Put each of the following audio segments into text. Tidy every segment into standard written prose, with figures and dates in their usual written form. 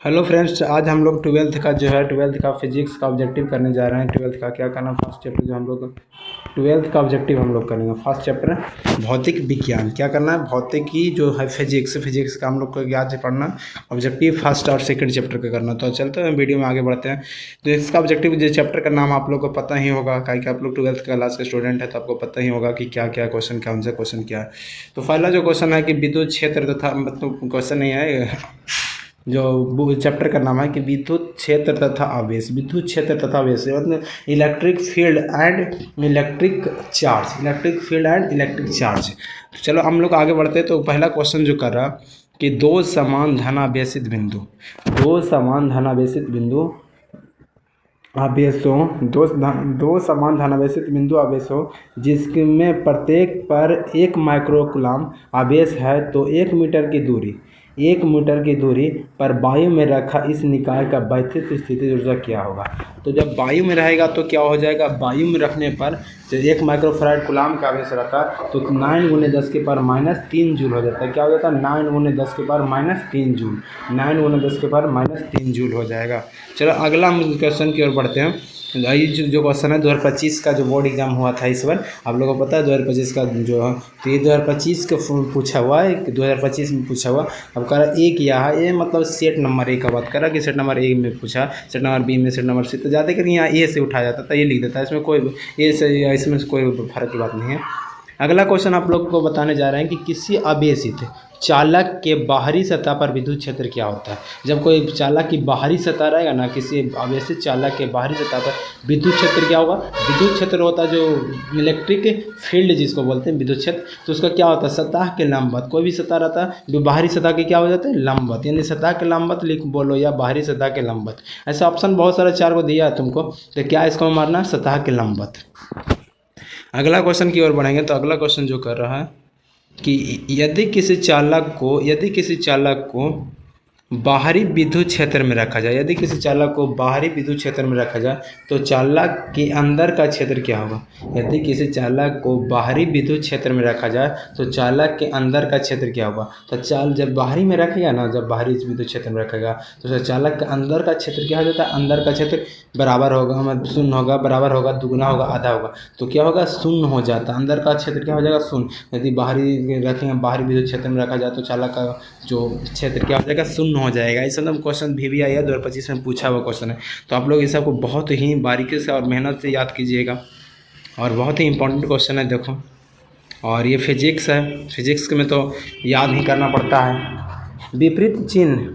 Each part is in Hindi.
हेलो फ्रेंड्स, आज हम लोग ट्वेल्थ का जो है ट्वेल्थ का फिजिक्स का ऑब्जेक्टिव करने जा रहे हैं। ट्वेल्थ का क्या करना, फर्स्ट चैप्टर जो हम लोग ट्वेल्थ का ऑब्जेक्टिव हम लोग करेंगे। फर्स्ट चैप्टर भौतिक विज्ञान, क्या करना है, भौतिकी जो है फिजिक्स का हम लोग को याद से पढ़ना। ऑब्जेक्टिव फर्स्ट और सेकंड चैप्टर का करना। तो चलते हैं वीडियो में आगे बढ़ते हैं। तो इसका ऑब्जेक्टिव जो चैप्टर का नाम आप लोग को पता ही होगा, कि आप लोग ट्वेल्थ क्लास के स्टूडेंट है तो आपको पता ही होगा कि क्या क्या क्वेश्चन, कौन सा क्वेश्चन क्या है। तो पहला जो क्वेश्चन है कि विद्युत क्षेत्र तथा, मतलब क्वेश्चन नहीं है, जो चैप्टर का नाम है कि विद्युत क्षेत्र तथा आवेश। विद्युत क्षेत्र तथा आवेश मतलब electric field and electric charge, electric field and electric charge. तो चलो हम लोग आगे बढ़ते हैं। तो पहला क्वेश्चन जो कर रहा कि दो समान धनावेशित बिंदु, दो समान धनावेशित बिंदु आवेशों, दो समान धनावेशित बिंदु आवेशों जिसमें प्रत्येक पर 1 माइक्रोकूलम आवेश है, तो 1 मीटर की दूरी, 1 मीटर की दूरी पर वायु में रखा इस निकाय का वैद्युत स्थिति ऊर्जा क्या होगा। तो जब वायु में रहेगा तो क्या हो जाएगा, वायु में रखने पर जो 1 माइक्रोफैराड कूलम का आवेश रहता है तो 9 × 10⁻³ जूल हो जाता है। क्या हो जाता है, 9 × 10⁻³ जूल, 9 × 10⁻³ जूल हो जाएगा। चलो अगला हम क्वेश्चन की ओर बढ़ते हैं। ये जो क्वेश्चन है 2025 का जो बोर्ड एग्जाम हुआ था इस बार, आप लोगों को पता है 2025 का जो है, तो ये 2025 का पूछा हुआ है, 2025 में पूछा हुआ। अब कह रहा एक यहाँ ये मतलब सेट नंबर ए का बात कर रहा कि सेट नंबर ए में पूछा, सेट नंबर बी में, सेट नंबर सी, तो ज़्यादा करके यहाँ ए से उठाया जाता था, ये लिख देता है, इसमें कोई ए से इसमें कोई फर्क की बात नहीं है। अगला क्वेश्चन आप लोग को बताने जा रहे हैं कि किसी आवेशित चालक के बाहरी सतह पर विद्युत क्षेत्र क्या होता है। जब कोई चालक की बाहरी सतह रहेगा ना, किसी आवेशित चालक के बाहरी सतह पर विद्युत क्षेत्र क्या होगा, विद्युत क्षेत्र होता है जो इलेक्ट्रिक फील्ड जिसको बोलते हैं विद्युत क्षेत्र, तो उसका क्या होता है, सतह के लंबवत। कोई भी सतह रहता है जो बाहरी सतह के क्या हो जाते हैं, लंबवत, यानी सतह के लंबवत लिख बोलो या बाहरी सतह के लंबवत। ऐसा ऑप्शन बहुत सारा 4 को दिया है तुमको, तो क्या इसको मारना है, सतह के लंबवत। अगला क्वेश्चन की ओर बढ़ेंगे। तो अगला क्वेश्चन जो कर रहा है कि यदि किसी चालक को बाहरी विद्युत क्षेत्र में रखा जाए, यदि किसी चालक को बाहरी विद्युत क्षेत्र में रखा जाए तो चालक के अंदर का क्षेत्र क्या होगा। यदि किसी चालक को बाहरी विद्युत क्षेत्र में रखा जाए तो चालक के अंदर का क्षेत्र क्या होगा। तो जब बाहरी में रखेगा ना, जब बाहरी विद्युत क्षेत्र में रखेगा तो चालक के अंदर का क्षेत्र क्या हो जाता है, अंदर का क्षेत्र बराबर होगा, मतलब शून्य होगा, बराबर होगा, दुगुना होगा, आधा होगा, तो क्या होगा, शून्य हो जाता है। अंदर का क्षेत्र क्या हो जाएगा, शून्य। यदि बाहरी रखेंगे, बाहरी विद्युत क्षेत्र में रखा जाए तो चालक का जो क्षेत्र क्या हो जाएगा, शून्य हो जाएगा। इस मतलब क्वेश्चन भी आई है, 2025 में पूछा हुआ क्वेश्चन है। तो आप लोग इस सबको बहुत ही बारीकी से और मेहनत से याद कीजिएगा, और बहुत ही इंपॉर्टेंट क्वेश्चन है देखो। और ये फिजिक्स है, फिजिक्स में तो याद ही करना पड़ता है। विपरीत चिन्ह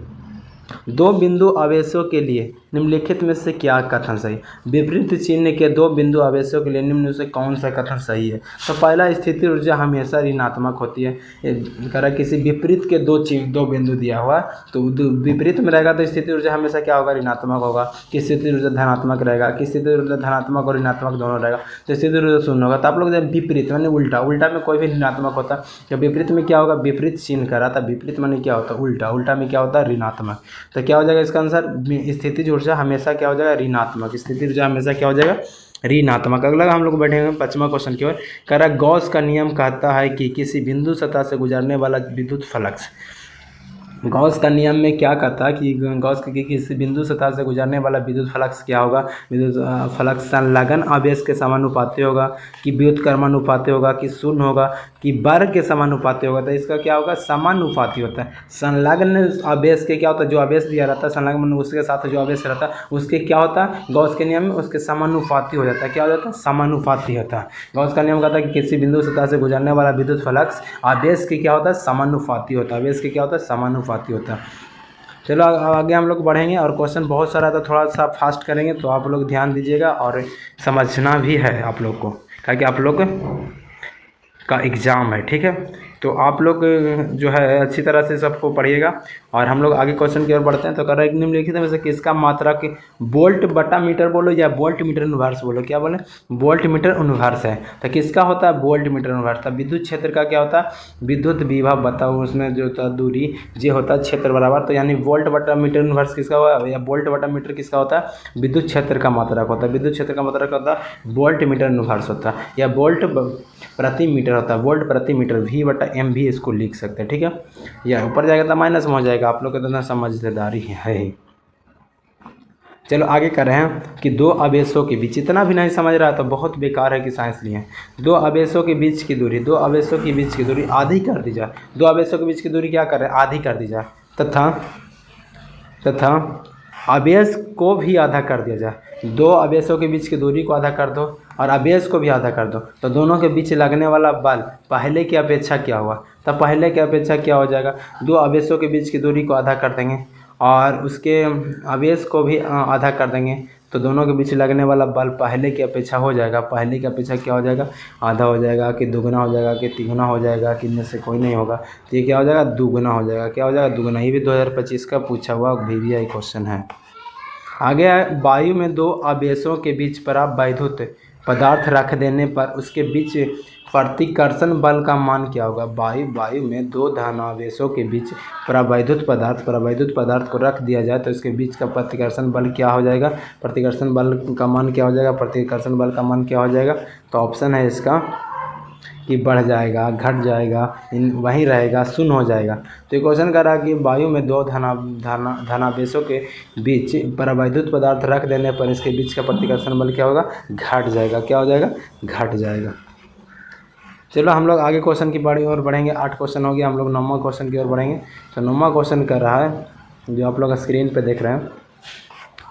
दो बिंदु आवेशों के लिए निम्नलिखित में से क्या कथन सही। विपरीत चिन्ह के 2 बिंदु आवेशों के लिए निम्न में से कौन सा कथन सही है। तो पहला, स्थिति ऊर्जा हमेशा ऋणात्मक होती है। कह रहा किसी विपरीत के 2 बिंदु दिया हुआ, तो विपरीत में रहेगा तो स्थिति ऊर्जा हमेशा क्या होगा, ऋणात्मक होगा। कि स्थिति ऊर्जा धनात्मक रहेगा, कि स्थिति ऊर्जा धनात्मक और ऋणात्मक दोनों रहेगा, तो स्थिति ऊर्जा शून्य होगा। तो आप लोग जब विपरीत माने उल्टा, उल्टा में कोई भी ऋणात्मक होता है, जब विपरीत में क्या होगा, विपरीत चिन्ह कर रहा था, विपरीत माने क्या होता है, उल्टा, उल्टा में क्या होता है, ऋणात्मक। तो क्या हो जाएगा इसका आंसर, स्थिति ऊर्जा हमेशा क्या हो जाएगा, ऋणात्मक। स्थिति ऊर्जा हमेशा क्या हो जाएगा, ऋणात्मक। अगला हम लोग बैठेंगे 5वां क्वेश्चन की ओर। कह रहा गॉस का नियम कहता है कि किसी बिंदु सतह से गुजरने वाला विद्युत फ्लक्स, गॉस का नियम में क्या कहता है कि गॉस के किसी बिंदु सतह से गुजरने वाला विद्युत फ्लक्स क्या होगा, विद्युत फ्लक्स संलग्न आवेश के समानुपाती होगा, कि व्युत्क्रमानुपाती होगा, कि शून्य होगा, कि वर्ग के समानुपाती होगा। तो इसका क्या होगा, समानुपाती होता है। संलग्न आवेश के क्या होता है, जो आवेश दिया रहता है संलग्न उसके साथ जो आवेश रहता है उसके क्या होता है, गॉस के नियम में उसके समानुपाती हो जाता है। क्या हो जाता है, समानुपाती होता है। गॉस का नियम कहता है कि किसी बिंदु सतह से गुजरने वाला विद्युत फ्लक्स आवेश के क्या होता है, समानुपाती होता है। आवेश के क्या होता है, समानुपाती होता है। चलो आगे हम लोग बढ़ेंगे, और क्वेश्चन बहुत सारा था, थोड़ा सा फास्ट करेंगे तो आप लोग ध्यान दीजिएगा, और समझना भी है आप लोग को, ताकि आप लोग का एग्ज़ाम है, ठीक है। तो आप लोग जो है अच्छी तरह से सबको पढ़िएगा, और हम लोग आगे क्वेश्चन की ओर बढ़ते हैं। तो कह रहा है निम्नलिखित में से किसका मात्रा के वोल्ट बटा मीटर बोलो या वोल्ट मीटर इनवर्स बोलो, क्या बोले, वोल्ट मीटर इनवर्स है। तो किसका होता है, वोल्ट मीटर इनवर्स। था विद्युत क्षेत्र का क्या होता है, विद्युत विभव बताओ, उसमें जो होता है दूरी, जे होता है क्षेत्र बराबर, तो यानी वोल्ट बटा मीटर इनवर्स किसका हुआ, या वोल्ट बटा मीटर किसका होता है, विद्युत क्षेत्र का मात्रक होता है। विद्युत क्षेत्र का मात्रक होता है वोल्ट मीटर इनवर्स होता है, या वोल्ट प्रति मीटर होता है, वोल्ट प्रति मीटर, V बटा m भी इसको लिख सकते हैं, ठीक है। या ऊपर जाएगा तो माइनस में हो जाएगा, आप लोग को तो इतना समझदारी है ही। चलो आगे कर रहे हैं कि दो आवेशों के बीच, इतना भी नहीं समझ रहा तो बहुत बेकार है कि साइंस लिए। दो आवेशों के बीच की दूरी, दो आवेशों के बीच की दूरी आधी कर दी जाए। दो आवेशों के बीच की दूरी क्या कर रहे हैं, आधी कर दी जाए, तथा आवेश को भी आधा कर दिया जाए। दो आवेशों के बीच की दूरी को आधा कर दो और आवेश को भी आधा कर दो, तो दोनों के बीच लगने वाला बल पहले की अपेक्षा क्या हुआ, तब पहले की अपेक्षा क्या हो जाएगा, दो आवेशों के बीच की दूरी को आधा कर देंगे और उसके आवेश को भी आधा कर देंगे, तो दोनों के बीच लगने वाला बल पहले की अपेक्षा हो जाएगा। पहले की अपेक्षा क्या हो जाएगा, आधा हो जाएगा कि दुगना हो जाएगा कि तिगुना हो जाएगा, कि इनमें से कोई नहीं होगा, तो ये क्या हो जाएगा, दुगना हो जाएगा। क्या हो जाएगा, दुगना। ये भी 2025 का पूछा हुआ VVI क्वेश्चन है। आगे है, वायु में दो आवेशों के बीच परावैद्युत पदार्थ रख देने पर उसके बीच प्रतिकर्षण बल का मान क्या होगा। वायु में दो धनावेशों के बीच परावैद्युत पदार्थ को रख दिया जाए तो इसके बीच का प्रतिकर्षण बल क्या हो जाएगा, प्रतिकर्षण बल का मान क्या हो जाएगा, प्रतिकर्षण बल का मान क्या हो जाएगा। तो ऑप्शन है इसका कि बढ़ जाएगा, घट जाएगा, वहीं रहेगा, शून्य हो जाएगा। तो ये क्वेश्चन कर रहा है कि वायु में दो धनावेशों के बीच परावैद्युत पदार्थ रख देने पर इसके बीच का प्रतिकर्षण बल क्या होगा, घट जाएगा। क्या हो जाएगा, घट जाएगा। चलो हम लोग आगे क्वेश्चन की बारी और बढ़ेंगे। 8 क्वेश्चन हो गया, हम लोग 9वां क्वेश्चन की ओर बढ़ेंगे। तो 9वां क्वेश्चन कर रहा है जो आप लोग स्क्रीन पे देख रहे हैं,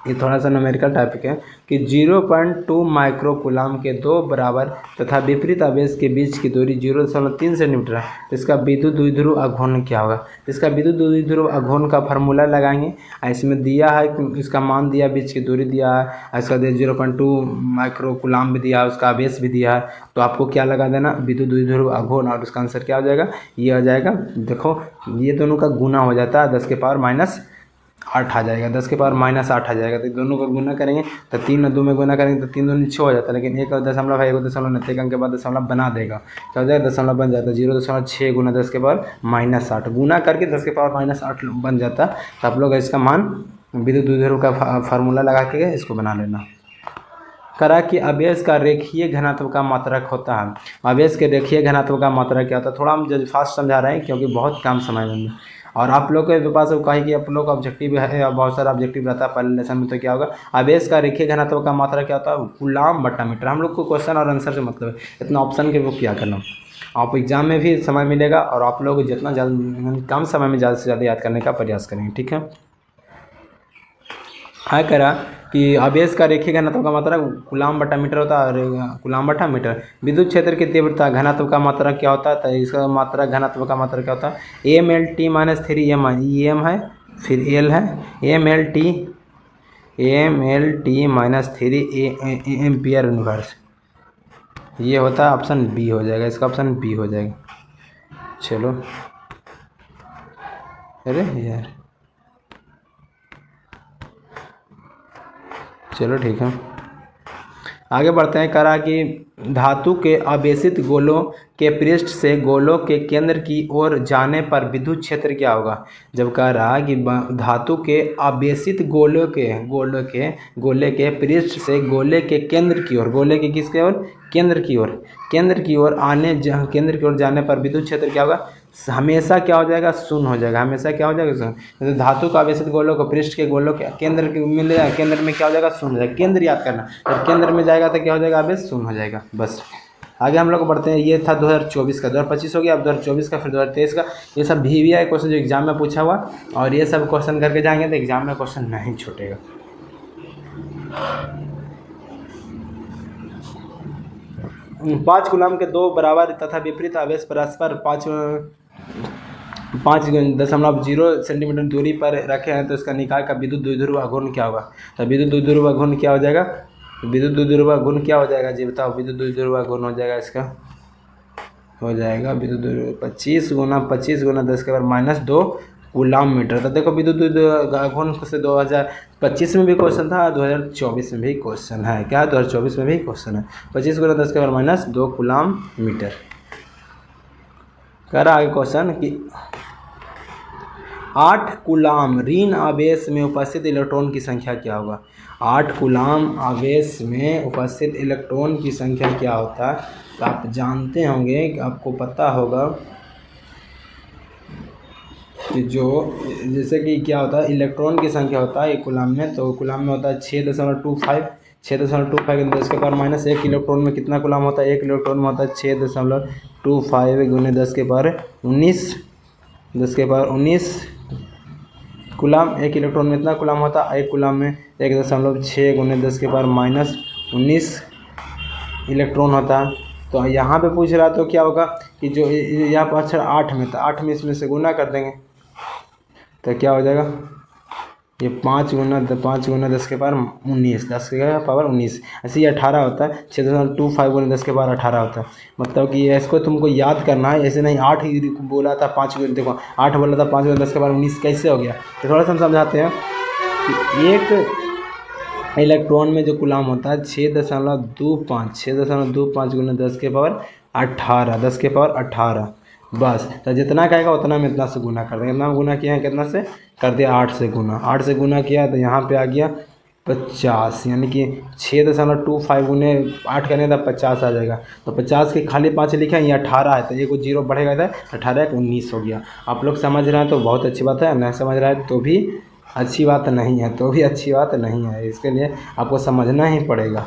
ये थोड़ा सा न्यूमेरिकल टाइप के कि 0.2 माइक्रोकूलाम के दो बराबर तथा विपरीत आवेश के बीच की दूरी 0.3 सेंटीमीटर है, तो इसका विद्युत द्विध्रुव आघूर्ण क्या होगा। इसका विद्युत द्विध्रुव आघूर्ण का फार्मूला लगाएंगे। इसमें दिया है, इसका मान दिया, बीच की दूरी दिया है, इसका 0.2 माइक्रोकूलाम भी दिया है, उसका आवेश भी दिया है। तो आपको क्या लगा देना, विद्युत द्विध्रुव आघूर्ण, और उसका आंसर क्या हो जाएगा, ये हो जाएगा। देखो ये दोनों का गुना हो जाता है, 10 के पावर माइनस 8 आ जाएगा, 10 के पावर माइनस 8 आ जाएगा। तो दोनों को गुना करेंगे तो 3 और 2 में गुना करेंगे तो 3 दूनी 6 हो जाता है, लेकिन एक और दशमलव है, एक दशमलव नहीं, एक अंक के बाद दशमलव बना देगा, क्या हो जाएगा, दशमलव बन जाता है। 0.6 गुना 10 के पावर माइनस 8 गुना करके 10 के पावर माइनस 8 बन जाता। तो आप लोग इसका मान विद्युत द्विध्रुव का फार्मूला लगा के इसको बना लेना। करा कि आवेश का रेखीय घनत्व का मात्रक होता है। आवेश के रेखीय घनत्व का मात्रक क्या होता है, थोड़ा हम फास्ट समझा रहे हैं क्योंकि बहुत कम समय में, और आप लोग के पास कहीं कि आप लोग का ऑब्जेक्टिव है या बहुत सारा ऑब्जेक्टिव रहता है पहले लेसन में, तो क्या होगा, आवेश का रेखीय घनत्व का मात्रा क्या होता है, कूलाम बटा मीटर। हम लोग को क्वेश्चन और आंसर से मतलब है, इतना ऑप्शन के वो क्या करना। आप एग्जाम में भी समय मिलेगा और आप लोग जितना कम समय में ज़्यादा से ज़्यादा याद करने का प्रयास करेंगे, ठीक है। है करा कि आवेश का रेखीय घनत्व का मात्रा कूलाम बटा मीटर होता है, और कूलाम बटा मीटर। विद्युत क्षेत्र की तीव्रता घनत्व का मात्रा क्या होता है, तो इसका मात्रा घनत्व का मात्रा क्या होता है, MLT माइनस 3M EM है, फिर L है, MLT माइनस 3 एम्पियर इनवर्स। ये होता है ऑप्शन बी हो जाएगा, इसका ऑप्शन बी हो जाएगा। चलो अरे यार, चलो ठीक है आगे बढ़ते हैं। करा कि धातु के आवेशित गोलों के पृष्ठ से गोलों के केंद्र की ओर जाने पर विद्युत क्षेत्र क्या होगा। जब कह रहा कि धातु के आवेशित गोले के पृष्ठ से गोले के केंद्र की ओर, गोले के किसके ओर, केंद्र की ओर केंद्र की ओर जाने पर विद्युत क्षेत्र क्या होगा, हमेशा क्या हो जाएगा, शून्य हो जाएगा। हमेशा क्या हो जाएगा, शून्य। तो धातु का आवेशित गोलों को पृष्ठ के गोलों के केंद्र मिल जाएगा, केंद्र में क्या हो जाएगा, शून्य हो जाएगा। केंद्र याद करना, जब केंद्र में जाएगा तो क्या हो जाएगा, आवेश शून्य हो जाएगा। बस आगे हम लोग बढ़ते हैं। ये था 2024 का, 2025 हो गया, अब 2024 का, फिर 2023 का। ये सब VVI क्वेश्चन जो एग्जाम में पूछा हुआ, और ये सब क्वेश्चन करके जाएंगे तो एग्जाम में क्वेश्चन नहीं छूटेगा। पाँच कूलाम के दो बराबर तथा विपरीत आवेश परस्पर 5.0 सेंटीमीटर दूरी पर रखे हैं, तो इसका निकाय का विद्युत द्विध्रुव आघूर्ण क्या होगा। तो विद्युत द्विध्रुव आघूर्ण क्या हो जाएगा, विद्युत द्विध्रुव आघूर्ण क्या हो जाएगा जी बताओ। विद्युत द्विध्रुव आघूर्ण हो जाएगा, इसका हो जाएगा विद्युत द्विध्रुव 25 गुना 10 के पावर माइनस 2 कूलाम मीटर। तो देखो विद्युत द्विध्रुव आघूर्ण से 2025 में भी क्वेश्चन था, 2024 में भी क्वेश्चन है। क्या 2024 में भी क्वेश्चन है, 25 गुना 10 के पावर माइनस 2 कूलाम मीटर। कह रहा आगे क्वेश्चन कि 8 कूलाम ऋण आवेश में उपस्थित इलेक्ट्रॉन की संख्या क्या होगा। 8 कूलाम आवेश में उपस्थित इलेक्ट्रॉन की संख्या क्या होता है। तो आप जानते होंगे कि आपको पता होगा कि जो जैसे कि क्या होता है, इलेक्ट्रॉन की संख्या होता है एक कूलाम में, तो कूलाम में होता है 6.25, 6.25 × 10⁻⁻1। इलेक्ट्रॉन में कितना कूलाम होता है? एक इलेक्ट्रॉन में होता है 6.25 × 10⁻19, 10⁻19 कूलाम। एक इलेक्ट्रॉन में इतना कूलाम होता है, एक कूलाम में 1.6 × 10⁻19 इलेक्ट्रॉन होता है। तो यहाँ पे पूछ रहा तो क्या होगा कि जो यहाँ पर अक्षर 8 में था, 8 में इसमें से गुना कर देंगे तो क्या हो जाएगा, ये 5 × 10⁻19, 10⁻19। ऐसे ही 18 होता है, 6.25 × 10⁻18 होता है। मतलब कि इसको तुमको याद करना है, ऐसे नहीं 8 ही बोला था 5 देखो 8 बोला था 5 × 10⁻19 कैसे हो गया, तो थोड़ा सा हम समझाते हैं कि एक इलेक्ट्रॉन में जो कूलाम होता है 6.25 × 10⁻18 बस। तो जितना कहेगा उतना में इतना से गुना कर देंगे। इतना गुना किया है, कितना से कर दिया, 8 से गुना, 8 से गुना किया तो यहाँ पे आ गया 50, यानी कि 6.25 × 8 करने था 50 आ जाएगा। तो 50 के खाली 5 लिखा है, ये 18 है तो एक जीरो बढ़ेगा इधर, 18 × 19 हो गया। आप लोग समझ रहे हैं तो बहुत अच्छी बात है, नहीं समझ रहा है तो भी अच्छी बात नहीं है, तो भी अच्छी बात नहीं है, इसके लिए आपको समझना ही पड़ेगा।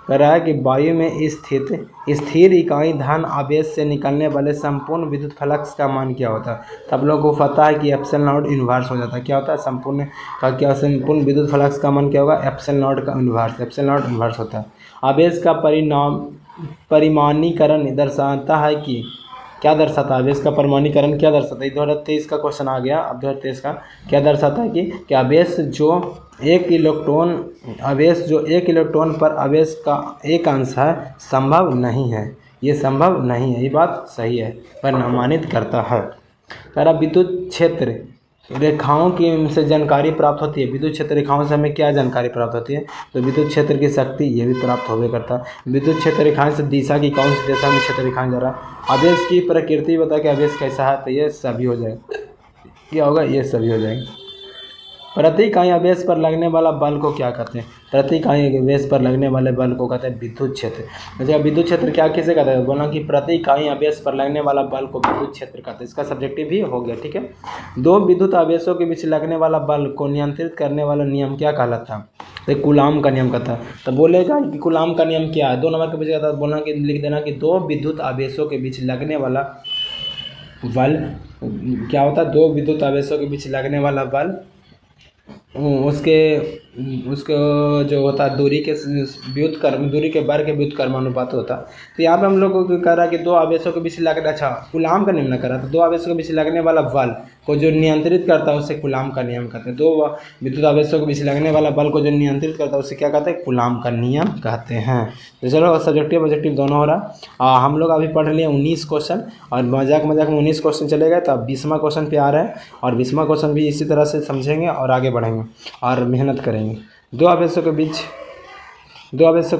कह रहा है कि वायु में स्थिर इकाई धन आवेश से निकलने वाले संपूर्ण विद्युत फ्लक्स का मान क्या होता है? तब लोगों को पता है कि एप्सिलॉन नॉट इन्वर्स हो जाता है। क्या होता है संपूर्ण विद्युत फ्लक्स का मान क्या होगा? एप्सिलॉन नॉट का इन्वर्स, एप्सिलॉन नॉट इन्वर्स होता है। आवेश का परिमाणीकरण दर्शाता है कि क्या दर्शाता है? आवेश का परिमाणीकरण क्या दर्शाता है? 2023 का क्वेश्चन आ गया। अब 2023 का क्या दर्शाता है कि आवेश जो एक इलेक्ट्रॉन पर आवेश का एक अंश है संभव नहीं है, ये संभव नहीं है, ये बात सही है, परिमाणित करता है। सारा विद्युत क्षेत्र रेखाओं की से जानकारी प्राप्त होती है। विद्युत क्षेत्र रेखाओं से हमें क्या जानकारी प्राप्त होती है? तो विद्युत क्षेत्र की शक्ति ये भी प्राप्त होवे करता है। विद्युत क्षेत्र रेखाएं से दिशा की कौन सी दिशा में क्षेत्र रेखाएं जा रहा है। आवेश की प्रकृति बता के आवेश कैसा है, तो ये सभी हो जाएगा। क्या होगा? ये सभी हो जाएगा। प्रति इकाई आवेश पर लगने वाला बल को क्या कहते हैं? प्रति इकाई आवेश पर लगने वाले बल को कहते हैं विद्युत क्षेत्र। अच्छा, विद्युत क्षेत्र क्या किसे कहते हैं? बोला कि प्रति इकाई आवेश पर लगने वाला बल को विद्युत क्षेत्र कहते हैं। इसका सब्जेक्टिव भी हो गया, ठीक है। दो विद्युत आवेशों के बीच लगने वाला बल को नियंत्रित करने वाला नियम क्या कहलाता है? तो कूलाम का नियम कहता है। तो बोलेगा कि कूलाम का नियम क्या है? 2 नंबर के बीच बोलना कि लिख देना कि दो विद्युत आवेशों के बीच लगने वाला बल क्या होता है? दो विद्युत आवेशों के बीच लगने वाला बल उसके जो होता है दूरी के वर्ग के व्युत्क्रमानुपात होता है। तो यहाँ पे हम लोग को कह रहा है कि दो आवेशों के बीच लगने, अच्छा कूलाम का नियम न करा, तो दो आवेशों के बीच लगने वाला बल को जो नियंत्रित करता है उसे कूलाम का नियम कहते हैं। दो विद्युत आवेशों के बीच लगने वाला बल को जो नियंत्रित करता है उसे क्या कहते हैं? कूलाम का नियम कहते हैं। तो चलो सब्जेक्टिव ऑब्जेक्टिव दोनों हो रहा। हम लोग अभी पढ़ लिए 19 क्वेश्चन और मजाक में 19 क्वेश्चन चले गए। तो अब 20वां क्वेश्चन पे आ रहा है और 20वां क्वेश्चन भी इसी तरह से समझेंगे और आगे बढ़ेंगे और मेहनत करेंगे। दो आवेशों के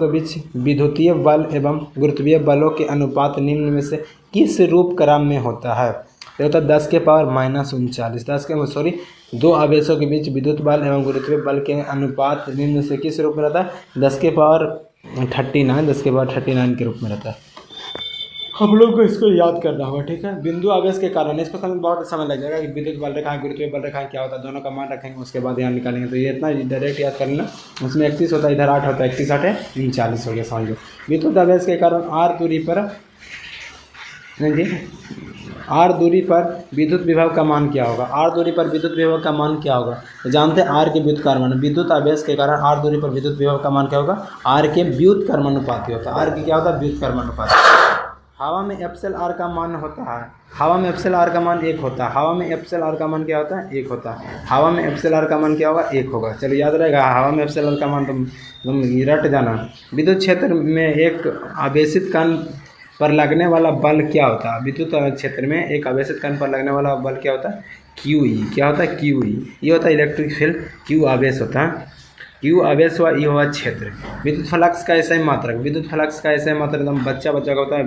बीच विद्युतीय बल एवं गुरुत्वीय बलों के अनुपात निम्न में से किस रूप क्रम में होता है? ये होता है 10⁻−39। दो आवेशों के बीच विद्युत बल एवं गुरुत्वीय बल के अनुपात निम्न से किस रूप में रहता है? 10⁻39 के रूप में रहता है। हम लोग को इसको याद करना होगा, ठीक है। बिंदु आवेश के कारण इसको समझ बहुत समय लग जाएगा कि विद्युत बल रेखाएं गुरुत्वीय बल रेखाएं क्या होता है, दोनों का मान रखेंगे, उसके बाद यहाँ निकालेंगे। तो ये इतना डायरेक्ट याद कर लेना। उसमें 31 होता है, इधर 8 होता है, 31 8 39 हो गया, समझ लो। विद्युत आवेश के कारण r दूरी पर विद्युत विभव का मान क्या होगा? r दूरी पर विद्युत विभव का मान क्या होगा? तो जानते हैं r के व्युत्क्रमानुपात। विद्युत आवेश के कारण r दूरी पर विद्युत विभव का मान क्या होगा? r के व्युत्क्रमानुपाती होता है। r की क्या होता है? व्युत्क्रमानुपात। हवा में एप्सिल आर का मान होता है, हवा में एप्सिल आर का मान 1 होता है। हवा में एप्सिल आर का मान क्या होता है? 1 होता है। हवा में एप्सिल आर का मान क्या होगा? 1 होगा। चलो याद रहेगा, हवा में एप्सिल आर का मान तुम रट जाना। विद्युत क्षेत्र में एक आवेशित कण पर लगने वाला बल क्या होता है? विद्युत क्षेत्र में एक आवेशित कण पर लगने वाला बल क्या होता है? QE। क्या होता है? QE। ये होता है इलेक्ट्रिक फील्ड। Q आवेश होता है, Q आवेश हुआ, ये हुआ क्षेत्र। विद्युत फ्लक्स का ऐसा ही मात्रक, विद्युत फ्लक्स का ऐसा ही मात्रक एकदम बच्चा का होता है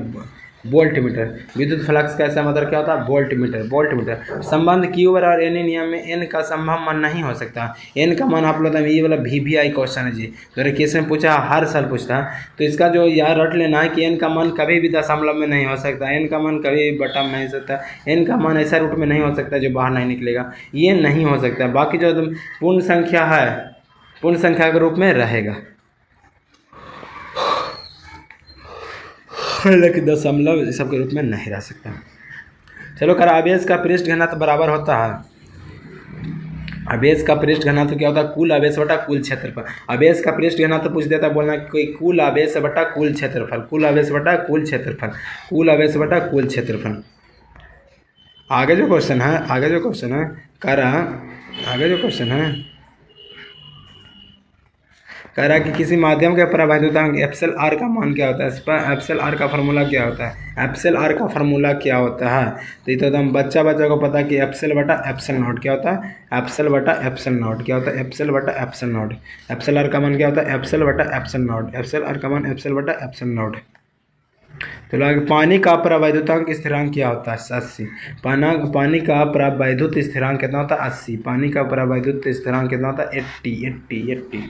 वोल्ट मीटर। विद्युत फ्लक्स का ऐसा मतलब क्या होता है? Volt meter, volt meter. संबंध Q बराबर N नियम में N का संभव मान नहीं हो सकता। N का मान आप लोग ये वाला VVI क्वेश्चन है जी, तो केस में पूछा, हर साल पूछता है, तो इसका जो याद रट लेना है कि N का मान कभी भी दशमलव में नहीं हो सकता, N का मान कभी भी बटा में नहीं हो सकता, N का मान ऐसा रूट में नहीं हो सकता जो बाहर नहीं निकलेगा, ये नहीं हो सकता। बाकी जो पूर्ण संख्या है, पूर्ण संख्या के रूप में रहेगा, लेकिन दशमलव सबके रूप में नहीं रह सकता। चलो कर, आवेश का पृष्ठ घनत्व बराबर होता है, आवेश का पृष्ठ घनत्व क्या होता है? कुल आवेश बटा कुल क्षेत्रफल। आवेश का पृष्ठ घनत्व पूछ देता है, बोलना कोई कुल आवेश बटा कुल क्षेत्रफल, कुल आवेश बटा कुल क्षेत्रफल, कुल आवेश बटा कुल क्षेत्रफल। आगे जो क्वेश्चन है, आगे जो क्वेश्चन है कर, आगे जो क्वेश्चन है कह रहा है कि किसी माध्यम के परावैद्युतांक एप्सिल आर का मान क्या होता है? इस पर एप्सिल आर का फार्मूला क्या होता है? एप्सिल आर का फार्मूला क्या होता है? तो ये तो एकदम बच्चा को पता है कि एप्सिल बटा एप्सिल नॉट क्या होता है? एप्सिल बटा एप्सिल नॉट क्या होता है? एप्सिल बटा एप्सिल नॉट। एप्सिल आर का मान क्या होता है? एप्सिल बटा एप्सिल नॉट। एप्सिल आर का मान एप्सिल बटा एप्सिल नॉट। चलो आगे, पानी का परावैद्युतांक स्थिरांक क्या होता है? 80। पानी का परावैद्युत स्थिरांक कितना होता है? 80। पानी का परावैद्युत स्थिरांक कितना होता है? 80।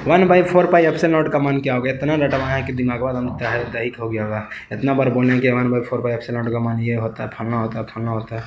1/4 एप्सिल नॉट का मान क्या होगा? इतना रटवाया है कि दिमाग बाद हम दहिक हो गया होगा। इतना बार बोलने के 1/4 एप्सिल नॉट का मान ये होता है, फलना होता है, फलना होता है।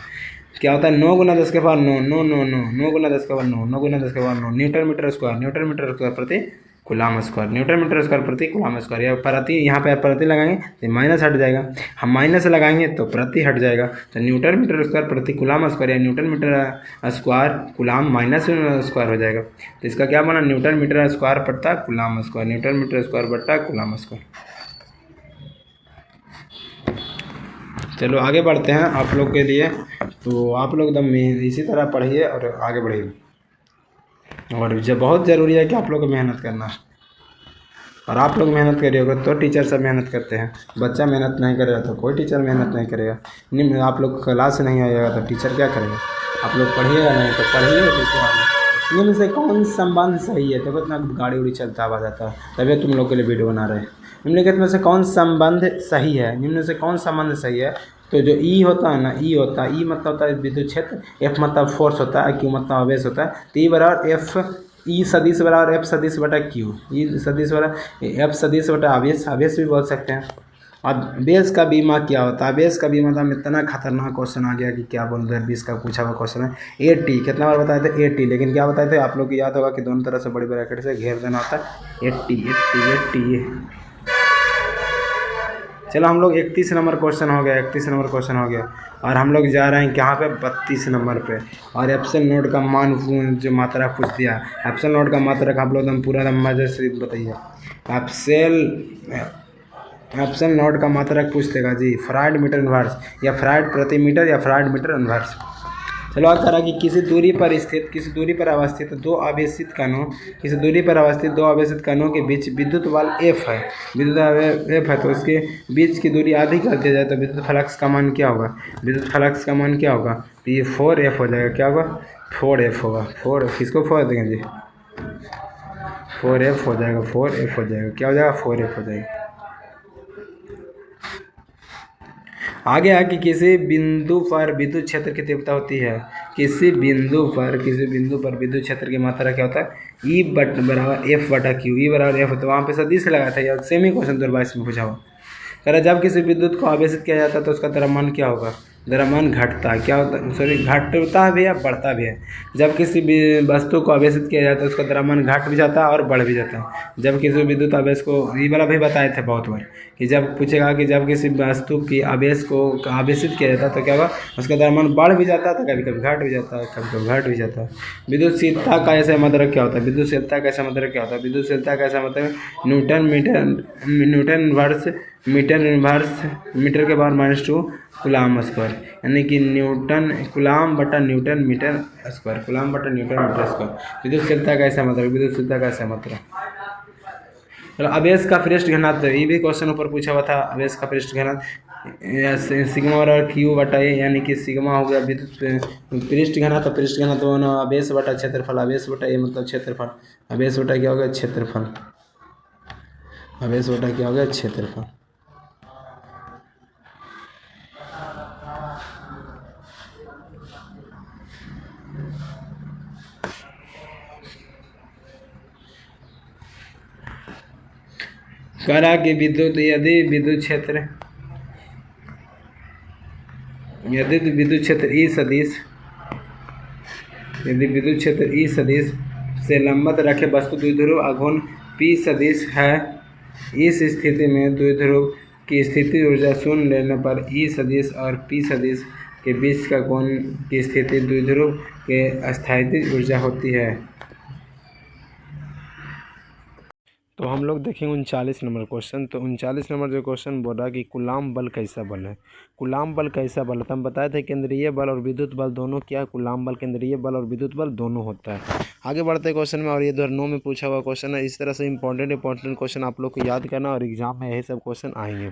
क्या होता है? 9 गुना 10 के पावर 9, 9 9 9, 9 गुना 10 के पावर 9, 9 गुना 10 के power 9 newton metre square, newton metre square प्रति coulomb square, newton metre square प्रति कूलम स्क्वायर। या प्रति, यहाँ पे प्रति लगाएंगे तो माइनस हट जाएगा, हम माइनस लगाएंगे तो प्रति हट जाएगा, तो न्यूटन मीटर स्क्वायर प्रति कूलम स्क्वायर या newton metre square coulomb minus square हो जाएगा। तो इसका क्या बना? न्यूटन मीटर स्क्वायर बटा coulomb square, newton metre square बटा कूलम स्क्वायर। चलो आगे बढ़ते हैं आप लोग के लिए, तो आप लोग एकदम इसी तरह पढ़िए और आगे बढ़िए। और जब बहुत ज़रूरी है कि आप लोग को मेहनत करना, और आप लोग मेहनत करिएगा तो टीचर सब मेहनत करते हैं। बच्चा मेहनत नहीं करेगा तो कोई टीचर मेहनत नहीं करेगा। नहीं, आप लोग क्लास नहीं आएगा तो टीचर क्या करेगा? आप लोग पढ़िएगा नहीं तो पढ़िएगा तो क्या होगा? निम्न से कौन संबंध सही है? देखो इतना गाड़ी उड़ी चलता आवाज़ आता है, तभी तुम लोग के लिए वीडियो बना रहे हैं। निम्नलिखित में से कौन संबंध सही है? निम्न से कौन संबंध सही है? तो जो ई होता है ना, ई होता है, ई मतलब होता है विद्युत क्षेत्र, एफ मतलब फोर्स होता है, क्यू मतलब आवेश होता है। तो ई बराबर एफ, ई सदिश बराबर एफ सदिश बटा क्यू, ई सदिश बराबर एफ सदिश बटा आवेश, आवेश भी बोल सकते हैं। अब बेस का बीमा क्या होता है? बेस का बीमा था, इतना खतरनाक क्वेश्चन आ गया कि क्या बोल रहे हैं। 20 का पूछा हुआ क्वेश्चन है। 80 कितना बार बताए थे? 80, लेकिन क्या बताए थे आप लोग को याद होगा कि दोनों तरह से बड़ी ब्रैकेट से घेर देना होता है। 80। चलो हम लोग 31 नंबर क्वेश्चन हो गया, 31 नंबर क्वेश्चन हो गया, और हम लोग जा रहे हैं कहाँ पे? 32 नंबर पे। और एप्सिल नोट का मान जो मात्रा पूछ दिया, एप्सिल नोट का मात्रक आप लोग एकदम पूरा एकदम मजे से बताइए। एप्सिल नोट का मात्रक पूछ देगा जी, फराड मीटर इनवर्स, या फराड प्रति मीटर, या फराड मीटर इनवर्स। चलो आज करा कि किसी दूरी पर अवस्थित दो आवेशित कणों, किसी दूरी पर अवस्थित दो आवेशित कणों के बीच विद्युत बल F है, विद्युत F है, तो उसके बीच की दूरी आधी कर दिया जाए तो विद्युत फ्लक्स का मान क्या होगा? विद्युत फ्लक्स का मान क्या होगा? तो ये 4F हो जाएगा। क्या होगा? 4F होगा। 4, किसको 4 देंगे जी? 4F हो जाएगा, 4F हो जाएगा। क्या हो जाएगा? 4F हो जाएगा। आगे है कि किसी बिंदु पर विद्युत क्षेत्र की तीव्रता होती है, किसी बिंदु पर विद्युत क्षेत्र की मात्रा क्या होता है? ई बराबर एफ बटा क्यू, ई बराबर एफ, तो वहाँ पे सदिश लगा था, या सेम ही क्वेश्चन 2022 में पूछा हुआ। कह रहा जब किसी विद्युत को आवेशित किया जाता है तो उसका द्रव्यमान क्या होगा? द्रव्यमान घटता है, क्या होता है? सॉरी, घटता भी है, बढ़ता भी है। जब किसी वस्तु को आवेशित किया जाता है उसका द्रव्यमान घट भी जाता है और बढ़ भी जाता है। जब किसी विद्युत आवेश को, ये वाला भी बताए थे बहुत बार, कि जब पूछेगा कि जब किसी वस्तु की आवेश को आवेशित किया जाता है तो क्या होगा? उसका द्रव्यमान बढ़ भी जाता है, तो कभी कभी घट भी जाता है, कभी कभी घट भी जाता है। विद्युतशीलता का ऐसा मात्रक क्या होता है? विद्युतशीलता का ऐसा मात्रक क्या होता है? विद्युतशीलता का ऐसा मतलब न्यूटन इनवर्स मीटर के पावर -2 कूलम स्क्वायर, यानी कि न्यूटन कूलम बटा न्यूटन मीटर स्क्वायर, कूलम बटा न्यूटन मीटर स्क्वायर। विद्युतशीलता का ऐसा मतलब, विद्युतशीलता का ऐसा मतलब। चलो आवेश का पृष्ठ घनत्व, ये भी क्वेश्चन ऊपर पूछा हुआ था। आवेश का पृष्ठ घनत्व सिग्मा और क्यू बटा ए, यानी कि सिग्मा हो गया विद्युत पृष्ठ घनत्व आवेश बटा क्षेत्रफल, आवेश बटा ए मतलब क्षेत्रफल, आवेश बटा क्या हो गया? क्षेत्रफल, आवेश बटा क्या हो गया? क्षेत्रफल। कह रहा कि विद्युत क्षेत्र यदि विद्युत क्षेत्र ई सदिश से लंबवत रखे वस्तु द्विध्रुव आघूर्ण P सदिश है, इस स्थिति में द्विध्रुव की स्थिति ऊर्जा शून्य लेने पर ई सदिश और P सदिश के बीच का कोण की स्थिति द्विध्रुव के स्थायित्व ऊर्जा होती है। तो हम लोग देखेंगे 39 नंबर क्वेश्चन। तो 39 नंबर जो क्वेश्चन बोल रहा है कि कूलाम बल कैसा बल है। कूलाम बल कैसा बल है, तो हम बताए थे केंद्रीय बल और विद्युत बल दोनों क्या, कूलाम बल केंद्रीय बल और विद्युत बल दोनों होता है। आगे बढ़ते क्वेश्चन में, और ये 2009 में पूछा हुआ क्वेश्चन है। इस तरह से इंपॉर्टेंट क्वेश्चन आप लोग को याद करना और एग्जाम में यही सब क्वेश्चन आएंगे।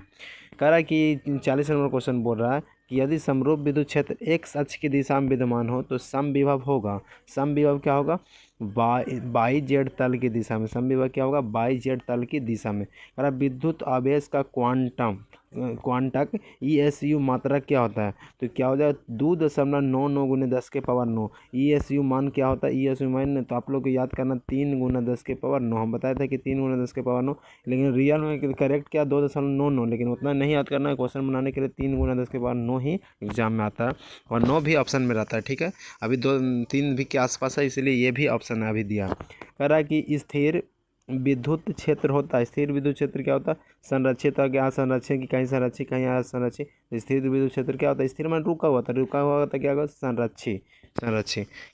कह रहा है कि 40 नंबर क्वेश्चन बोल रहा है कि यदि समरूप विद्युत क्षेत्र x अक्ष की दिशा में विद्यमान हो तो समविभव होगा। समविभव क्या होगा, बाई जेड तल की दिशा में। समविभव क्या होगा, बाई जेड तल की दिशा में। कह रहा विद्युत आवेश का क्वांटक ESU मात्रक क्या होता है, तो क्या हो जाएगा 2.99 गुने 10 के पावर 9। ESU मान क्या होता है, ESU मान तो आप लोग को याद करना 3 गुना 10 के पावर 9। हम बताए थे कि 3 गुना 10 के पावर 9, लेकिन रियल में करेक्ट क्या 2.99, लेकिन उतना नहीं याद करना है। क्वेश्चन बनाने के लिए 3 गुना 10 के पावर 9 ही एग्जाम में आता है, और 9 भी ऑप्शन में रहता है। ठीक है, अभी 2-3 भी के आसपास है, इसलिए ये भी ऑप्शन है अभी दिया। कह रहा है कि स्थिर विद्युत क्षेत्र होता है। स्थिर विद्युत क्षेत्र क्या होता है, संरक्षित हो गया, संरक्षण की कहीं संरक्षित कहीं असंरक्षित। स्थिर विद्युत क्षेत्र क्या होता है, स्थिर मान रुका हुआ था, रुका हुआ था क्या होगा, संरक्षित। कह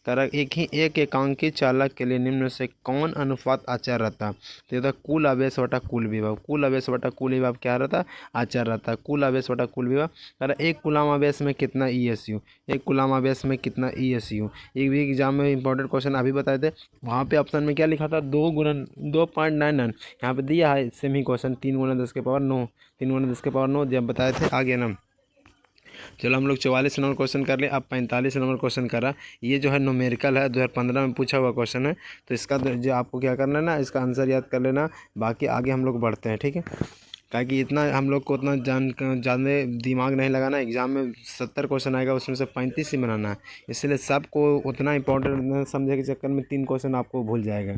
रहा एक एकांकी चालक के लिए निम्न से कौन अनुपात अचर रहता है, तो ये कुल आवेश बटा कुल विभव। कुल आवेश बटा कुल विभव क्या रहता है, अचर रहता है। कुल आवेश बटा कुल विभव। कह रहा एक कूलाम आवेश में कितना ESU, एक कूलाम आवेश में कितना ESU। एक भी एग्जाम में इंपॉर्टेंट क्वेश्चन अभी बताए थे, वहाँ पे ऑप्शन में क्या लिखा था 2.99। यहाँ पे दिया है सेम ही क्वेश्चन 3 गुना 10 के पावर 9, 3 गुना 10 के पावर 9 जब बताए थे आगे ना। चलो हम लोग 44 नंबर क्वेश्चन कर ले। अब 45 नंबर क्वेश्चन करा। ये जो है न्यूमेरिकल है, 2015 में पूछा हुआ क्वेश्चन है। तो इसका जो आपको क्या करना है ना, इसका आंसर याद कर लेना, बाकी आगे हम लोग बढ़ते हैं। ठीक है, ताकि इतना हम लोग को उतना ज़्यादा दिमाग नहीं लगाना। एग्जाम में 70 क्वेश्चन आएगा, उसमें से 35 ही बनाना है, इसलिए सबको उतना इंपॉर्टेंट समझे के चक्कर में 3 क्वेश्चन आपको भूल जाएगा।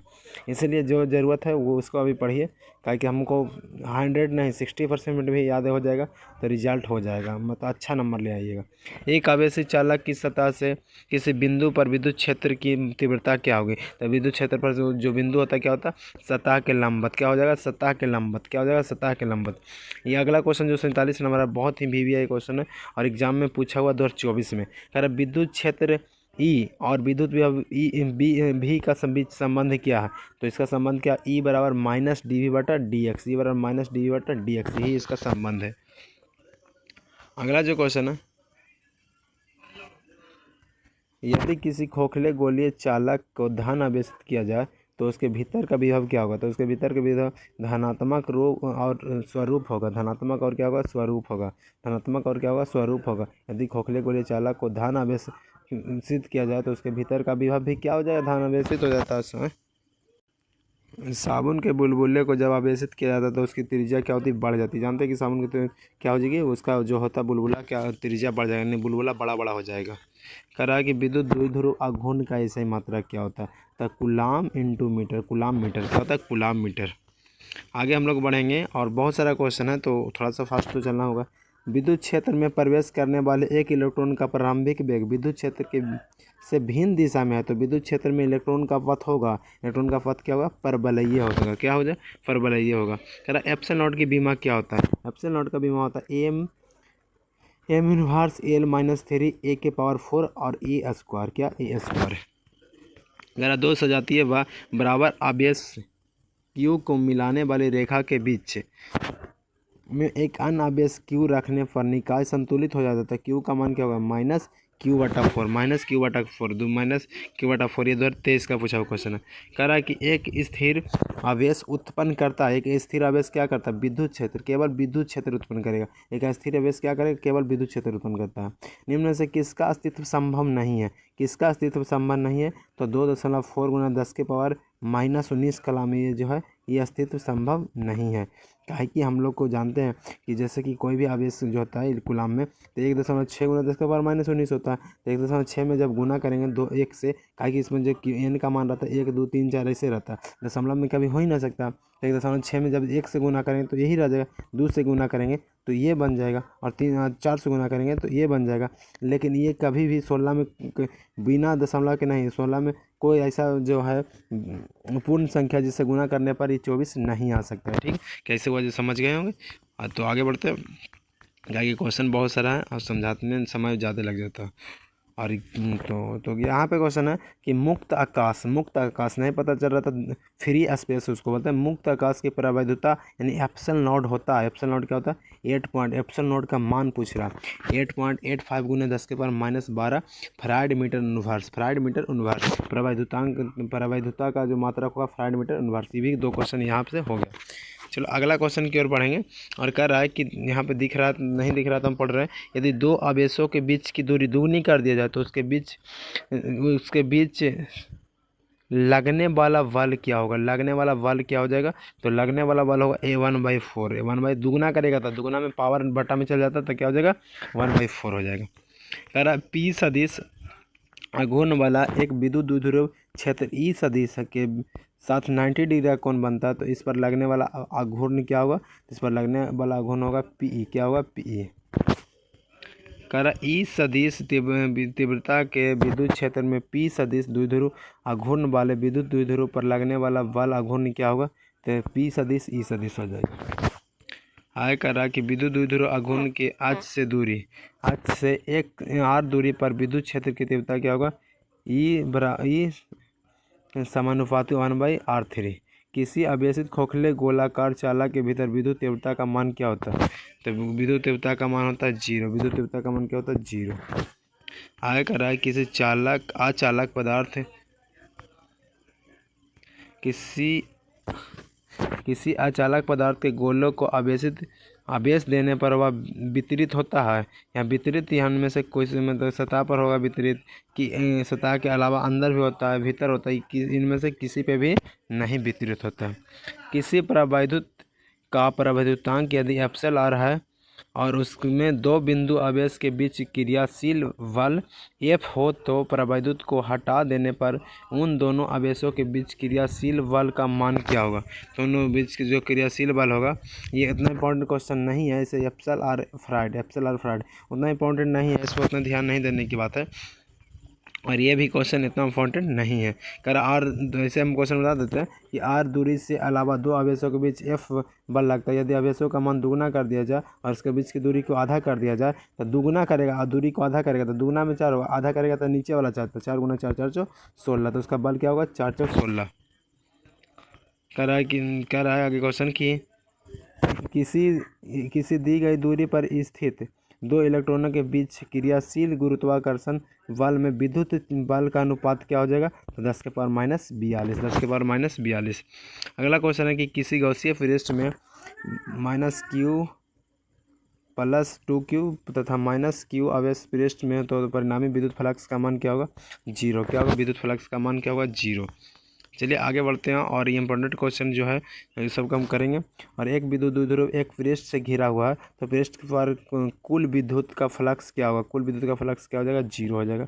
इसलिए जो ज़रूरत है वो उसको अभी पढ़िए, ताकि हमको 100 नहीं 60% भी याद हो जाएगा, तो रिजल्ट हो जाएगा, मतलब अच्छा नंबर ले आइएगा। एक आवेशी चालक की सतह से किसी बिंदु पर विद्युत क्षेत्र की तीव्रता क्या होगी, तो विद्युत क्षेत्र पर जो बिंदु होता है क्या होता है, सतह के लंबवत। क्या हो जाएगा, सतह के लंबवत। क्या हो जाएगा, सतह के लंबवत। ये अगला क्वेश्चन जो 47 नंबर है, बहुत ही VVI क्वेश्चन है और एग्जाम में पूछा हुआ 2024 में। कह रहा विद्युत क्षेत्र E और विद्युत विभव भी का बीच संबंध क्या है, तो इसका संबंध क्या, E बराबर -dV/dx। E बराबर -dV/dx, यही इसका संबंध है। अगला जो क्वेश्चन है, यदि किसी खोखले गोलीय चालक को धन आवेशित किया जाए तो उसके भीतर का विभव क्या होगा, तो उसके भीतर का विभव धनात्मक रूप और स्वरूप होगा। धनात्मक और क्या होगा, स्वरूप होगा। धनात्मक और क्या होगा, स्वरूप होगा। यदि खोखले गोलीय चालक को धन आवेशित किया जाए तो उसके भीतर का विभव भी क्या हो जाएगा, धन आवेशित हो जाता है उसमें। साबुन के बुलबुले को जब आवेशित किया जाता है तो उसकी त्रिज्या क्या होती है, बढ़ जाती है। जानते हैं कि साबुन की तो क्या हो जाएगी, उसका जो होता है बुलबुला क्या त्रिज्या बढ़ जाएगा, यानी बुलबुला बड़ा बड़ा हो जाएगा। कह रहा है कि विद्युत द्विध्रुव आघूर्ण का ऐसा ही मात्रा क्या होता है, तो कूलाम × मीटर। कूलाम मीटर क्या होता है, कूलाम मीटर। आगे हम लोग बढ़ेंगे और बहुत सारा क्वेश्चन है, तो थोड़ा सा फास्ट तो चलना होगा। विद्युत क्षेत्र में प्रवेश करने वाले एक इलेक्ट्रॉन का प्रारंभिक वेग विद्युत क्षेत्र के से भिन्न दिशा में है, तो विद्युत क्षेत्र में इलेक्ट्रॉन का पथ होगा, इलेक्ट्रॉन का पथ क्या होगा, परवलयीय होगा। क्या हो जाए, परवलयीय होगा। कह रहा एप्सिलॉन नॉट की बीमा क्या होता है, एप्सिलॉन नॉट का बीमा होता है m इनवर्स L - 3 A⁴ और A²। क्या, A²। अगर दो सजातीय व बराबर आवेश Q को मिलाने वाली रेखा के बीच में एक अन्य आवेश Q रखने पर निकाय संतुलित हो जाता है, Q का मान क्या होगा, -Q/4। -Q/4 ये 2023 का पूछा हुआ क्वेश्चन है। कह रहा है कि एक स्थिर आवेश उत्पन्न करता है, एक स्थिर आवेश क्या करता है, विद्युत क्षेत्र, केवल विद्युत क्षेत्र उत्पन्न करेगा। एक स्थिर आवेश क्या करेगा, केवल विद्युत क्षेत्र उत्पन्न करता है। निम्न से किसका अस्तित्व संभव नहीं है, किसका अस्तित्व संभव नहीं है, तो 2.4 × 10 के पावर -19 कला में ये जो है ये अस्तित्व संभव नहीं है। काहे कि हम लोग को जानते हैं कि जैसे कि कोई भी आवेश जो होता है कूलाम में, तो 1.6 गुना 10⁻⁻19 होता है। तो 1.6 में जब गुना करेंगे 1 से, काहे कि इसमें जो n का मान रहता है 1 2 3 4 ऐसे रहता है, दशमलव में कभी हो ही ना सकता। तो 1.6 में जब 1 से गुना करेंगे तो यही रह जाएगा, 2 से गुना करेंगे तो ये बन जाएगा, और 4 से गुना करेंगे तो ये बन जाएगा। लेकिन ये कभी भी 16 में बिना दशमलव के नहीं, 16 में कोई ऐसा जो है पूर्ण संख्या जिससे गुना करने पर ये 24 नहीं आ सकता है। ठीक, कैसे हुआ जो समझ गए होंगे। तो आगे बढ़ते हैं, क्या ये क्वेश्चन बहुत सारा है और समझाने में समय ज़्यादा लग जाता है। और तो यहाँ पे क्वेश्चन है कि मुक्त आकाश नहीं पता चल रहा था, फ्री स्पेस उसको बोलते हैं। मुक्त आकाश की प्रवैधता यानी एप्सिलॉन नॉट होता है। एप्सिलॉन नॉट क्या होता है? 8 पॉइंट। एप्सिलॉन नॉट का मान पूछ रहा है 8.85 गुने 10⁻⁻12 farad metre inverse. Farad metre inverse प्रवैधता का जो मात्रक होगा फैराड मीटर इनवर्स। ये भी 2 क्वेश्चन यहाँ से हो गया। चलो अगला क्वेश्चन की ओर बढ़ेंगे, और कह रहा है कि यहाँ पे दिख रहा नहीं दिख रहा तो हम पढ़ रहे हैं। यदि 2 आवेशों के बीच की दूरी दुगनी कर दिया जाए तो उसके बीच लगने वाला बल क्या होगा? लगने वाला बल क्या हो जाएगा? तो लगने वाला बल होगा A1/4। A1 दुगना करेगा तो दुगना में पावर बटा में चल जाता तो क्या हो जाएगा? 1/4 हो जाएगा। कह रहा P सदिश आघूर्ण वाला एक विद्युत द्विध्रुव क्षेत्र ई सदिश के साथ 90 डिग्री का कोण बनता है, तो इस पर लगने वाला आघूर्ण क्या होगा? इस पर लगने वाला आघूर्ण होगा PE। क्या होगा? PE। कह रहा ई सदिश तीव्रता के विद्युत क्षेत्र में P सदिश द्विध्रुव आघूर्ण वाले विद्युत द्विध्रुव पर लगने वाला बल आघूर्ण क्या होगा? तो P सदिश E सदिश हो जाएगा। आय कर रहा कि विद्युत द्विध्रुव आघूर्ण के आज से एक r दूरी पर विद्युत क्षेत्र की तीव्रता क्या होगा? ई समानुपाती 1/r3। किसी आवेशित खोखले गोलाकार चालक के भीतर विद्युत तीव्रता का मान क्या होता है? तो विद्युत तीव्रता का मान होता है 0। विद्युत तीव्रता का मान क्या होता है? 0। आगे कर रहा है किसी अचालक पदार्थ के गोलों को आवेश देने पर वह वितरित होता है या वितरित यहाँ में से कोई मतलब सतह पर होगा वितरित, कि सतह के अलावा अंदर भी होता है, भीतर होता है, कि इनमें से किसी पे भी नहीं वितरित होता है। किसी प्रवैधुत का प्रवैधुतांक यदि εr है और उसमें 2 बिंदु आवेश के बीच क्रियाशील बल F हो, तो प्रवैधुत को हटा देने पर उन दोनों आवेशों के बीच क्रियाशील बल का मान क्या होगा? दोनों बीच जो क्रियाशील बल होगा, ये इतना इंपॉर्टेंट क्वेश्चन नहीं है। इसे एप्सिलॉन फ्राइड उतना इंपॉर्टेंट नहीं है, इसमें उतना ध्यान नहीं देने की बात है, और ये भी क्वेश्चन इतना इंपॉर्टेंट नहीं है। कर आर, जैसे हम क्वेश्चन बता देते हैं कि आर दूरी से अलावा 2 आवेशों के बीच F बल लगता है। यदि आवेशों का मान दुगना कर दिया जाए और उसके बीच की दूरी को आधा कर दिया जाए, तो दुगना करेगा और दूरी को आधा करेगा तो दुगना में 4 होगा, आधा करेगा तो नीचे वाला 4, तो 4 गुना 4 4 चौ 16, तो उसका बल क्या होगा? 4 चौ 16। कह रहा है आगे क्वेश्चन की किसी दी गई दूरी पर स्थित 2 इलेक्ट्रॉनों के बीच क्रियाशील गुरुत्वाकर्षण बल में विद्युत बल का अनुपात क्या हो जाएगा? तो 10⁻42। अगला क्वेश्चन है कि किसी गौसीय पृष्ठ में -q + 2q तथा -q आवेश पृष्ठ में तो परिणामी विद्युत फ्लक्स का मान क्या होगा? 0। क्या होगा? विद्युत फ्लक्स का मान क्या होगा? 0। चलिए आगे बढ़ते हैं, और ये इंपॉर्टेंट क्वेश्चन जो है ये सब हम करेंगे। और एक विद्युत द्विध्रुव एक पृष्ठ से घिरा हुआ है, तो पृष्ठ पर कुल विद्युत का फ्लक्स क्या होगा? कुल विद्युत का फ्लक्स क्या हो जाएगा? 0 हो जाएगा।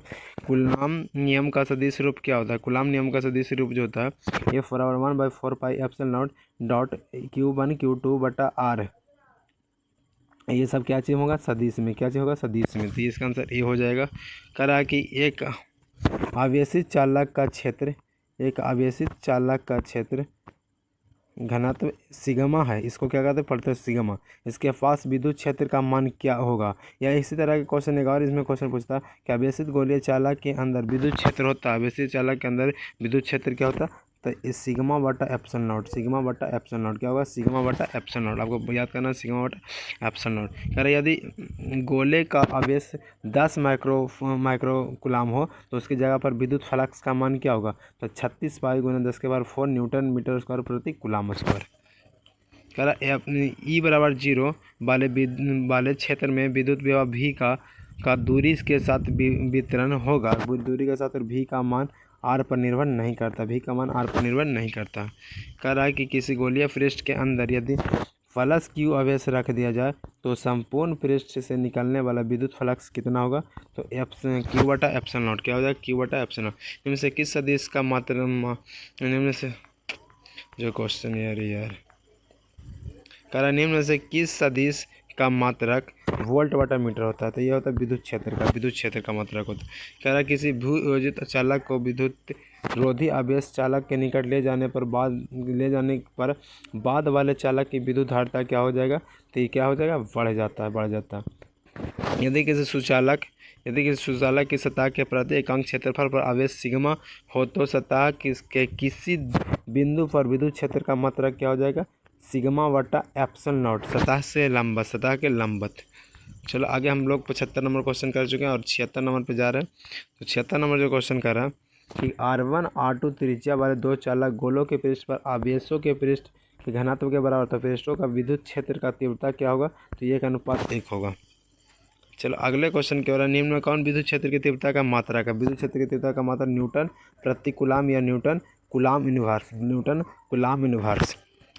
कूलॉम नियम का सदिश रूप क्या होता है? कूलॉम नियम का सदिश रूप जो होता है ये 1/4πε0 Q1 Q2/r। ये सब क्या चीज़ होगा? सदिश में। क्या चीज़ होगा? सदिश में। तो इसका आंसर ये हो जाएगा। कह रहा है कि एक आवेशित चालक का क्षेत्र घनत्व सिग्मा है, इसको क्या कहते हैं? पढ़ते हैं सिग्मा। इसके पास विद्युत क्षेत्र का मान क्या होगा? या इसी तरह के क्वेश्चन एक और इसमें क्वेश्चन पूछता है कि आवेशित गोलीय चालक के अंदर विद्युत क्षेत्र होता है। आवेशित चालक के अंदर विद्युत क्षेत्र क्या होता है? तो इस σ/ε0 क्या होगा? σ/ε0 आपको याद करना है, σ/ε0। कह रहे यदि गोले का आवेश 10 माइक्रोकूलाम हो तो उसकी जगह पर विद्युत फ्लक्स का मान क्या होगा? तो 36 पाई × 10⁻⁴ न्यूटन मीटर स्क्वायर प्रति कूलाम स्क्वायर। कह रहा E = 0 वाले क्षेत्र में विद्युत विभव V का दूरी के साथ वितरण होगा। दूरी के साथ और V का मान आर पर निर्भर नहीं करता, भी का मान आर पर निर्भर नहीं करता। कह रहा है कि किसी गोलीय पृष्ठ के अंदर यदि फ्लक्स क्यू आवेश रख दिया जाए तो संपूर्ण पृष्ठ से निकलने वाला विद्युत फ्लक्स कितना होगा, तो क्यू बटा एप्सिलॉन नॉट। क्या हो जाएगा, क्यू बटा एप्सिलॉन नॉट। निम्न से किस सदिश का निम्न से जो क्वेश्चन यार कह रहा निम्न से किस सदिश का मात्रक वोल्ट बटा मीटर होता है, तो यह होता है विद्युत क्षेत्र का मात्रक होता है। कह रहा किसी भूयोजित चालक को विद्युत रोधी आवेश चालक के निकट ले जाने पर बाद वाले चालक की विद्युत धारिता क्या हो जाएगा, तो ये क्या हो जाएगा, बढ़ जाता है। यदि किसी सुचालक की सतह के प्रति एकांक क्षेत्रफल पर आवेश सिग्मा हो तो सतह के किसी बिंदु पर विद्युत क्षेत्र का मात्रक क्या हो जाएगा, सिग्मा बटा एप्सिलॉन नॉट, सतह के लंबवत। चलो आगे हम लोग 75 नंबर क्वेश्चन कर चुके हैं और 76 नंबर पे जा रहे हैं। तो 76 नंबर जो क्वेश्चन कर रहा है कि R1 R2 त्रिज्या वाले दो चालक गोलों के पृष्ठ पर आवेशों के पृष्ठ के घनत्व के बराबर था, पृष्ठों का विद्युत क्षेत्र का तीव्रता क्या होगा, तो 1:1 होगा। चलो अगले क्वेश्चन क्या हो रहा है, निम्न में कौन विद्युत क्षेत्र की तीव्रता का मात्रा का, विद्युत क्षेत्र की तीव्रता का मात्रा न्यूटन प्रति कूलाम या न्यूटन कूलाम इनवर्स।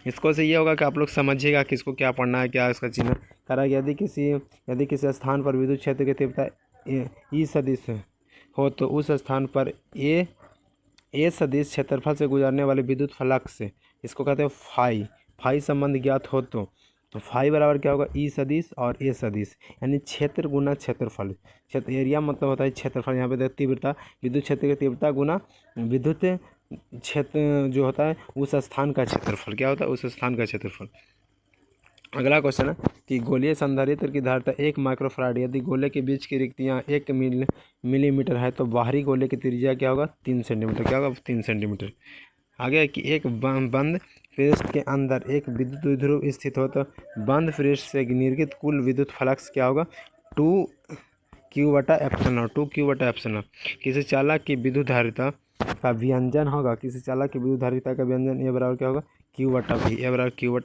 इसको से ये होगा कि आप लोग समझिएगा कि इसको क्या पढ़ना है, क्या इसका चिन्ह। कह रहा है यदि किसी स्थान पर विद्युत क्षेत्र की तीव्रता ई सदिश हो तो उस स्थान पर ए सदिश क्षेत्रफल से गुजरने वाले विद्युत फ्लक्स से, इसको कहते हैं फाई संबंध ज्ञात हो तो फाई बराबर क्या होगा, ई सदिश और ए सदिश, यानी क्षेत्र गुना क्षेत्रफल। क्षेत्र एरिया मतलब होता है क्षेत्रफल, यहाँ पे तीव्रता विद्युत क्षेत्र की तीव्रता गुना विद्युत क्षेत्र जो होता है उस स्थान का क्षेत्रफल, क्या होता है, उस स्थान का क्षेत्रफल। अगला क्वेश्चन है कि गोलीय संधारित्र की धारिता 1 माइक्रोफराड, यदि गोले के बीच की रिक्तियाँ 1 मिलीमीटर है तो बाहरी गोले की त्रिज्या क्या होगा, 3 सेंटीमीटर। क्या होगा, 3 सेंटीमीटर। आगे कि एक बंद पृष्ठ के अंदर एक विद्युत द्विध्रुव स्थित हो तो बंद पृष्ठ से निर्गत कुल विद्युत फ्लक्स क्या होगा, 2q बटा एप्सिलॉन नॉट। किसी चालक की विद्युत धारिता का व्यंजन होगा, ए बराबर क्या होगा, क्यू बटा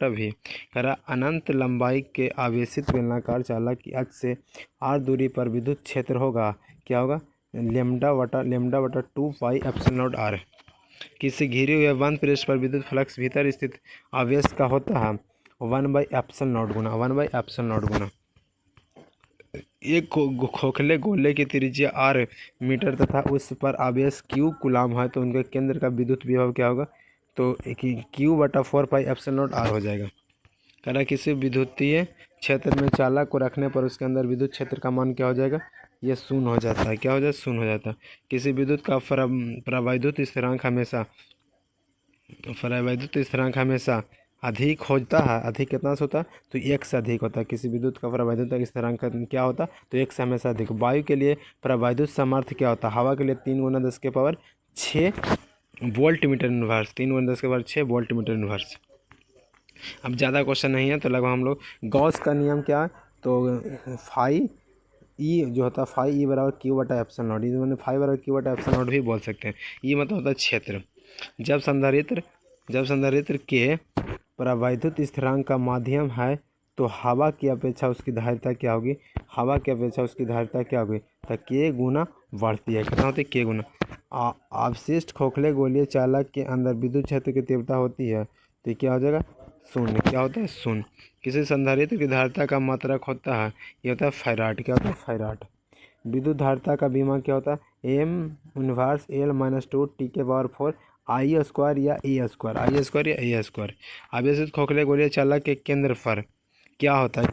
भी। कह रहा अनंत लंबाई के आवेशित बेलनाकार चालक की अक्ष से r दूरी पर विद्युत क्षेत्र होगा, क्या होगा, लेमडा बटा 2 पाई एप्सिलॉन नॉट r। किसी घिरे हुए बंद पृष्ठ पर विद्युत फ्लक्स भीतर स्थित आवेश का होता है 1/एप्सिलॉन नॉट गुना एक खोखले गोले की त्रिज्या r मीटर तथा उस पर आवेश q कूलाम है तो उनके केंद्र का विद्युत विभव क्या होगा, तो q बटा 4 पाई एप्सिलॉन नॉट r हो जाएगा। कह रहा किसी विद्युतीय क्षेत्र में चालक को रखने पर उसके अंदर विद्युत क्षेत्र का मान क्या हो जाएगा, ये शून्य हो जाता है। क्या हो जाता है, शून्य हो जाता है। किसी विद्युत का परावैद्युत स्थिरांक हमेशा अधिक होता है, अधिक कितना से होता है, तो 1 से अधिक होता है। किसी विद्युत का परावैद्युत स्थिरांक क्या होता है, तो 1 से हमेशा अधिक। वायु के लिए परावैद्युत सामर्थ्य क्या होता है, हवा के लिए 3 × 10⁶ volt meter inverse, 3 × 10⁶ volt meter inverse. अब ज़्यादा क्वेश्चन नहीं है तो लगभग हम लोग गॉस का नियम क्या है, तो फाई ई जो होता है फाई ई बराबर क्यू बटा एप्सिलॉन नॉट, इसे मैंने फाई बराबर क्यू बटा एप्सिलॉन नॉट भी बोल सकते हैं। ये मतलब होता है क्षेत्र। जब संधारित्र के परावैद्युत स्थिरांक का माध्यम है तो हवा की अपेक्षा उसकी धारिता क्या होगी, तो k गुना बढ़ती है। कितना होती है, k गुना। अवशिष्ट खोखले गोलीय चालक के अंदर विद्युत क्षेत्र की तीव्रता होती है तो ये क्या हो जाएगा, शून्य। क्या होता है, शून्य। किसी संधारित्र की धारिता का मात्रक होता है, ये होता है फैराड। क्या होता है, फैराड। विद्युत धारिता का विमा क्या होता है, m−1/L-2 T⁴ I² या A²। आवेशित खोखले गोलीय चालक के केंद्र पर क्या होता है,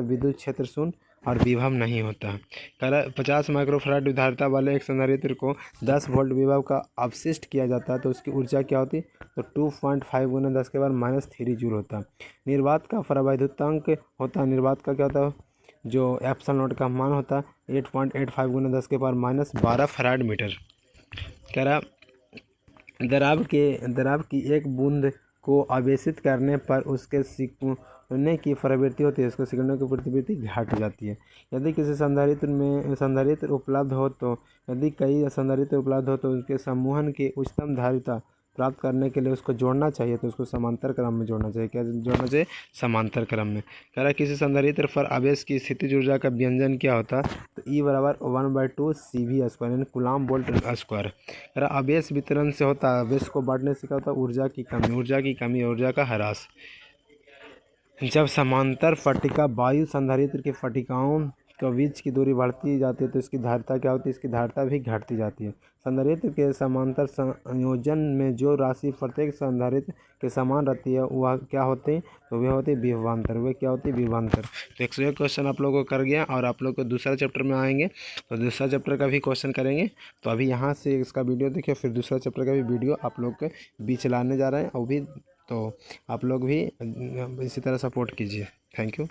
विद्युत क्षेत्र शून्य और विभव नहीं होता है। कह रहा 50 माइक्रोफराड धारिता वाले एक संधारित्र को 10 वोल्ट विभव का अवशिष्ट किया जाता है तो उसकी ऊर्जा क्या होती है, तो 2.5 × 10⁻³ जूल होता है। निर्वात का परावैद्युतांक होता है, निर्वात का क्या होता है, जो एप्सिलॉन नॉट का मान होता है 8.85 × 10⁻12 फराड मीटर। कह रहा दराब की एक बूंद को आवेशित करने पर उसके सिकुड़ने की प्रवृत्ति होती है, उसको सिकुड़ने की प्रवृत्ति घट जाती है। यदि किसी संधारित्र उपलब्ध हो तो उनके समूहन की उच्चतम धारिता प्राप्त करने के लिए उसको जोड़ना चाहिए तो उसको समांतर क्रम में जोड़ना चाहिए। क्या जोड़ना चाहिए? समांतर क्रम में। कह रहा है किसी संधारित्र पर आवेश की स्थितिज ऊर्जा का व्यंजन क्या होता है? तो E बराबर 1/2 CV² यानी कूलम्ब वोल्ट स्क्वायर। कह रहा आवेश वितरण से होता है, आवेश को बांटने से क्या होता है? ऊर्जा की कमी, ऊर्जा का ह्रास। जब समांतर पट्टिका वायु संधारित्र की पट्टिकाओं के बीच की दूरी बढ़ती जाती है तो इसकी धारिता क्या होती है? इसकी धारिता भी घटती जाती है। संधारित्र के समांतर संयोजन में जो राशि प्रत्येक संधारित्र के समान रहती है वह क्या होती है? तो वह होती है विभवांतर। वे क्या होती है? विभवांतर। तो 101 क्वेश्चन आप लोगों को कर गया और आप लोग को दूसरा चैप्टर में आएंगे तो दूसरा चैप्टर का भी क्वेश्चन करेंगे। तो अभी यहाँ से इसका वीडियो देखिए, फिर दूसरा चैप्टर का भी वीडियो आप लोग के बीच लाने जा रहे हैं। और भी तो आप लोग भी इसी तरह सपोर्ट कीजिए। Thank you.